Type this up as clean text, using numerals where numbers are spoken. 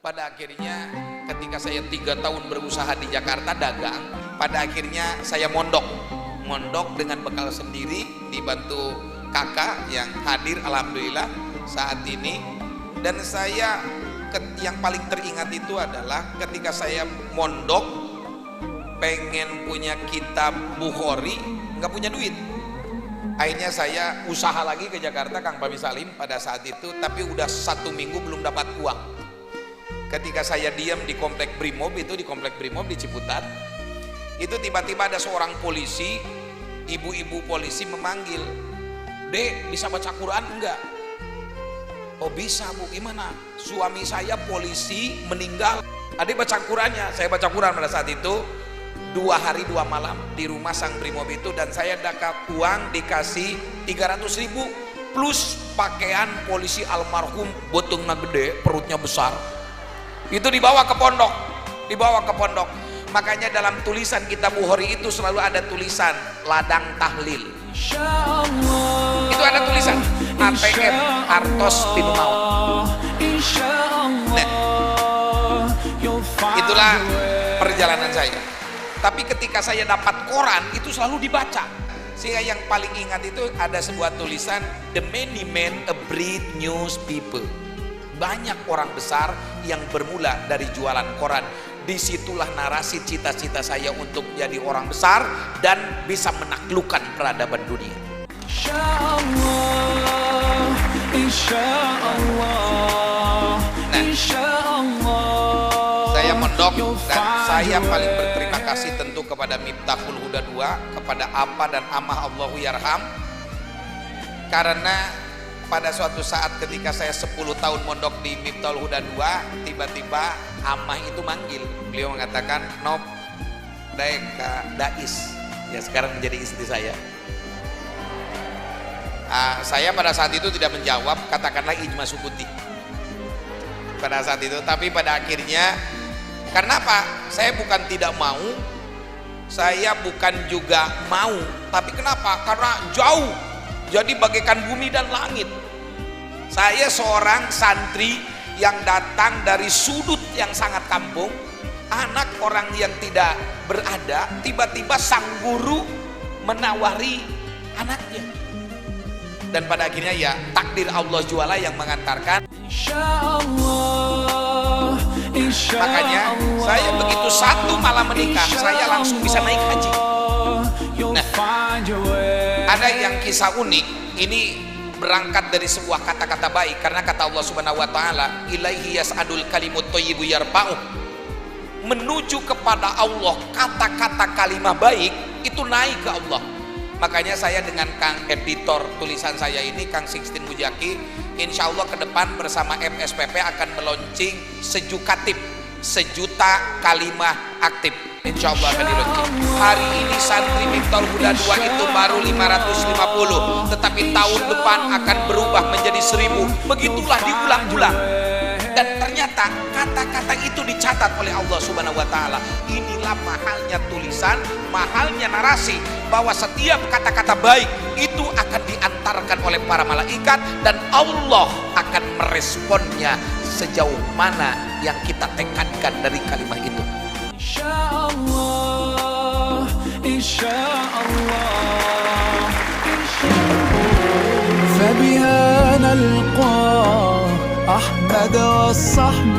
Pada akhirnya ketika saya 3 tahun berusaha di Jakarta dagang, pada akhirnya saya mondok dengan bekal sendiri, dibantu kakak yang hadir alhamdulillah saat ini. Dan saya yang paling teringat itu adalah ketika saya mondok pengen punya kitab Bukhari, nggak punya duit. Akhirnya saya usaha lagi ke Jakarta, Kang Fahmi Salim pada saat itu, tapi udah 1 minggu belum dapat uang. Ketika saya diam di komplek Brimob, itu di komplek Brimob di Ciputat, itu tiba-tiba ada seorang polisi, ibu-ibu polisi memanggil, "Dek, bisa baca Quran enggak?" "Oh bisa Bu, gimana? Suami saya polisi meninggal, adik baca Qurannya." Saya baca Quran pada saat itu 2 hari 2 malam di rumah sang Brimob itu, dan saya dapat uang dikasih 300.000 plus pakaian polisi almarhum, botongnya gede, perutnya besar. Itu dibawa ke pondok, Makanya dalam tulisan kitab Bukhari itu selalu ada tulisan ladang tahlil. Itu ada tulisan APM Hartos bin Maut. Nah, itulah perjalanan saya. Tapi ketika saya dapat koran itu selalu dibaca. Sehingga yang paling ingat itu ada sebuah tulisan, "The many men breed news people." Banyak orang besar yang bermula dari jualan koran. Disitulah narasi cita-cita saya untuk jadi orang besar dan bisa menaklukkan peradaban dunia. Saya mondok dan saya paling berterima kasih tentu kepada Miftahul Huda II, kepada Apa dan Amah Allahu Yarham, karena pada suatu saat ketika saya 10 tahun mondok di Miftahul Huda II, tiba-tiba Amah itu manggil. Beliau mengatakan, "Nop, Daeka Dais," ya sekarang menjadi istri saya. Saya pada saat itu tidak menjawab, katakanlah ijma sukuti pada saat itu. Tapi pada akhirnya, karena apa? Saya bukan tidak mau, saya bukan juga mau, tapi kenapa? Karena jauh, jadi bagaikan bumi dan langit. Saya seorang santri yang datang dari sudut yang sangat kampung, anak orang yang tidak berada, tiba-tiba sang guru menawari anaknya. Dan pada akhirnya ya takdir Allah juala yang mengantarkan. Makanya saya begitu 1 malam menikah, saya langsung bisa naik haji. Nah, ada yang kisah unik, ini berangkat dari sebuah kata-kata baik, karena kata Allah Subhanahu wa taala, "Ilaihi yas'adul kalimut thayyibu yarfa'u." Menuju kepada Allah, kata-kata kalimah baik itu naik ke Allah. Makanya saya dengan Kang editor tulisan saya ini, Kang Sixtin Mujaki, insya Allah ke depan bersama MSPP akan meluncing Sejukatip, 1.000.000 kalimah aktif. Insya Allah akan diluncing. Hari ini santri Miftahul Huda II itu baru 550, tetapi tahun depan akan berubah menjadi 1.000. Begitulah diulang-ulang. Dan ternyata kata-kata itu dicatat oleh Allah Subhanahu wa taala. Inilah mahalnya tulisan, mahalnya narasi, bahwa setiap kata-kata baik itu akan diantarkan oleh para malaikat dan Allah akan meresponnya sejauh mana yang kita tekankan dari kalimat itu. Insyaallah, insyaallah, insyaallah. فبها نلقى أحمد والصحب